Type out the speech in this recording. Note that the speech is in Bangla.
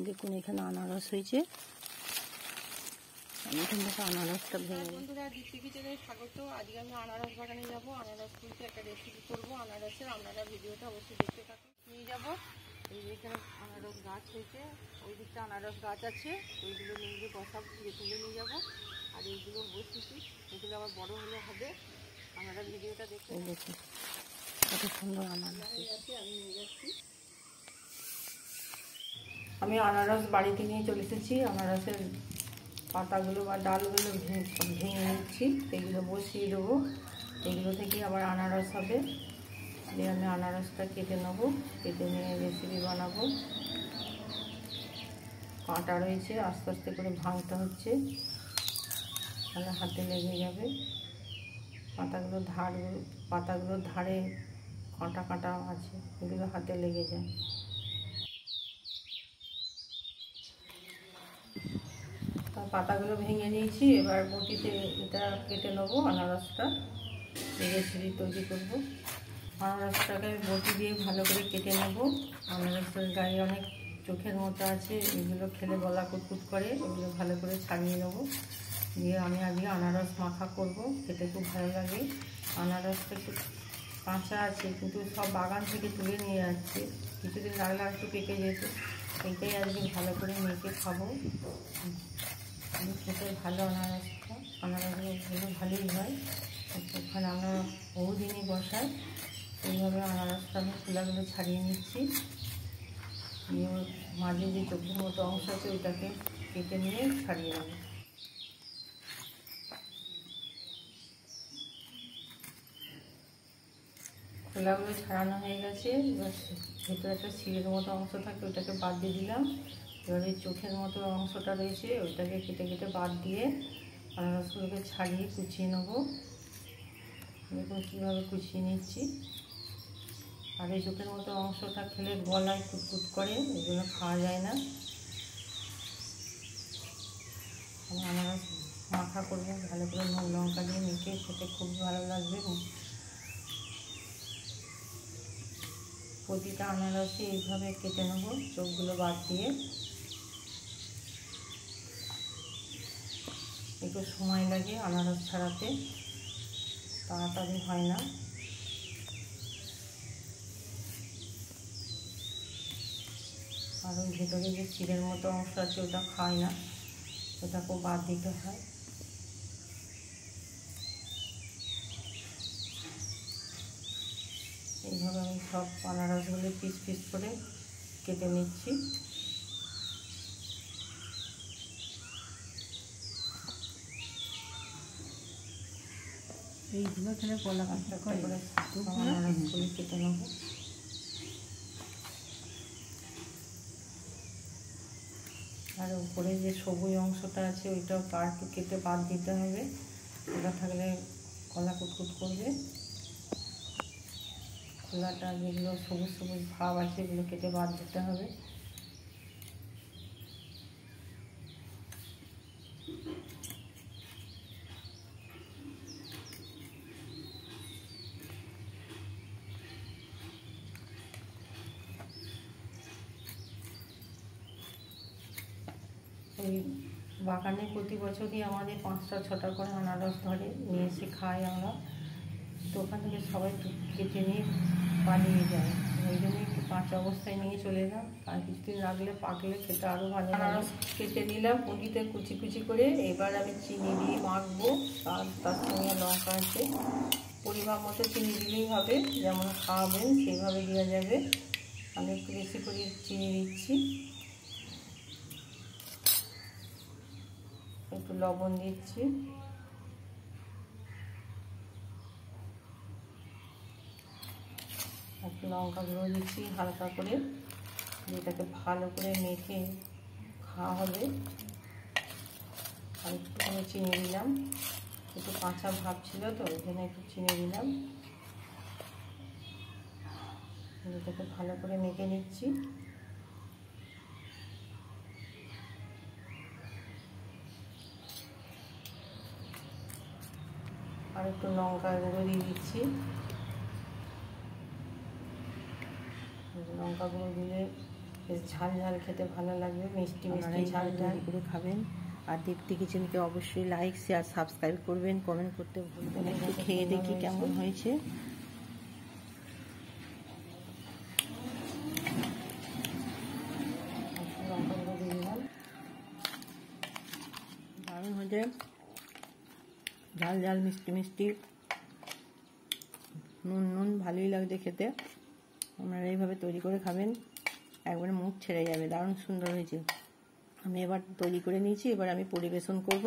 এই দেখুন এখানে আনারস হয়েছে। আমি এখান থেকে আনারসটা ভেঙে। বন্ধুরা, দীপ্তি কিচেনে স্বাগত। আজকে আমি আনারস বাগানে যাব, আনারস তুলতে একটা রেসিপি করবো আনারসের। আপনারা ভিডিওটা অবশ্যই দেখতে থাকুন। নিয়ে যাব এই এখানে আনারস গাছ হয়েছে, ওই দিকটা আনারস গাছ আছে, ওইগুলো নিয়ে গিয়ে বসাবো, তুলে নিয়ে যাবো। আর এইগুলো বসেছি, এগুলো আবার বড় হলে হবে। আপনারা ভিডিওটা দেখতে দেখুন কত সুন্দর আনারস আছে। আমি নিয়ে যাচ্ছি। আমি আনারস বাড়িতে নিয়ে চলে এসেছি। আনারসের পাতাগুলো বা ডালগুলো ভেঙে নিচ্ছি, এগুলো বসিয়ে দেবো। এগুলো থেকে আবার আনারস হবে। দিয়ে আমি আনারসটা কেটে নেবো, কেটে নিয়ে রেসিপি বানাবো। কাঁটা রয়েছে, আস্তে আস্তে করে ভাঙতে হচ্ছে, তাহলে হাতে লেগে যাবে। পাতাগুলোর ধারে কাঁটা কাঁটা আছে, এগুলো হাতে লেগে যায়। পাতাগুলো ভেঙে নিয়েছি, এবার বটিতে এটা কেটে নেবো। আনারসটা রেসিপি তৈরি করবো। আনারসটাকে বটি দিয়ে ভালো করে কেটে নেব। আনারসের গায়ে অনেক চোখের মতো আছে, এগুলো খেলে গলা কুটকুট করে, এগুলো ভালো করে ছাড়িয়ে নেব। দিয়ে আমি আজকে আনারস মাখা করব, খেতে খুব ভালো লাগে। আনারসটা একটু কাঁচা আছে, কিন্তু সব বাগান থেকে তুলে নিয়ে যাচ্ছে, কিছুদিন লাগলে একটু পেকে যেত। এটাই আজকে ভালো করে মেখে খাবো। খেতে ভালো আনারসগুলো ভালোই হয়। ওখানে আমরা বহুদিনই বসাই। এইভাবে আনারসটা আমি খোলাগুলো ছাড়িয়ে নিচ্ছি। নিয়ে মাঝে যে চোখের মতো অংশ আছে ওইটাকে কেটে নিয়ে ছাড়িয়ে নেব। খোলাগুলো ছাড়ানো হয়ে গেছে। এবার ভেতরে একটা শিরের মতো অংশ থাকে, ওইটাকে বাদ দিয়ে দিলাম। এবার এই চোখের মতো অংশটা রয়েছে, ওইটাকে কেটে কেটে বাদ দিয়ে আনারসগুলোকে ছাড়িয়ে কুচিয়ে নেবো। দেখুন কীভাবে কুচিয়ে নিচ্ছি। আর এই চোখের মতো অংশটা খেলে গলায় কুটকুট করে, এই জন্য খাওয়া যায় না। আনারস মাখা করবো, ভালো করে নুন লঙ্কা দিয়ে মেখে খেতে খুব ভালো লাগবে। প্রতিটা আনারসে এইভাবে কেটে নেব, চোখগুলো বাদ দিয়ে। একটু সময় লাগে আনারস ছাড়াতে, তাড়াতাড়ি হয় না। আর ওই ভেতরে যে শিরের মতো অংশ আছে ওটা খায় না, ওটাকেও বাদ দিতে হয়। এইভাবে আমি সব আনারসগুলো পিস পিস করে কেটে নিচ্ছি। এইগুলো খেলে কলা কাঁচা করে আনারসগুলি কেটে নেব। আর উপরে যে সবুজ অংশটা আছে ওইটাও একটু কেটে বাদ দিতে হবে, ওটা থাকলে কলা কুটকুট করবে। খোলাটা যেগুলো সবুজ সবুজ ভাব আছে এগুলো কেটে বাদ দিতে হবে। এই বাগানে প্রতি বছরই আমাদের 5টা 6টা করে আনারস ধরে, নিয়ে এসে খাই আমরা। তো ওখান থেকে সবাই কেটে নিয়ে পালিয়ে যায়, ওই জন্য একটু কাঁচা অবস্থায় নিয়ে চলে এলাম। আর কিছুদিন রাখলে পাকলে খেতে আরও ভালো। আনারস কেটে নিলাম পুঁটিতে কুচি কুচি করে। এবার আমি চিনি দিয়ে মাখবো, আর তার সঙ্গে লঙ্কা আছে। পরিমাণ মতো চিনি দিলেই হবে, যেমন খাওয়াবেন সেইভাবে দেওয়া যাবে। আমি একটু বেশি করে চিনি দিচ্ছি, একটু লবণ দিচ্ছি, একটু লঙ্কা গুঁড়ো দিচ্ছি হালকা করে। এটাকে ভালো করে মেখে খাওয়া হবে। আর একটুখানি চিনি দিলাম, একটু কাঁচা ভাব ছিল তো এখানে একটু চিনি দিলাম। এটাকে ভালো করে মেখে নিচ্ছি। আর একটু লঙ্কা গুঁড়ো দিয়ে দিচ্ছি। লঙ্কা গুঁড়ো দিলে বেশ ঝাল ঝাল খেতে ভালো লাগবে, মিষ্টি মিষ্টি ঝাল ঝাল করে খাবেন। আর দীপ্তি কিচেনকে অবশ্যই লাইক শেয়ার সাবস্ক্রাইব করবেন, কমেন্ট করতে ভুলবেন না। একটু খেয়ে দেখি কেমন হয়েছে। দারুণ হয়েছে, ঝাল ঝাল মিষ্টি মিষ্টি, নুন নুন, ভালোই লাগছে খেতে। আপনারা এইভাবে তৈরি করে খাবেন, একবারে মুখ ছেড়ে যাবে, দারুণ সুন্দর হয়েছে। আমি এবার তৈরি করে নিয়েছি, এবার আমি পরিবেশন করব।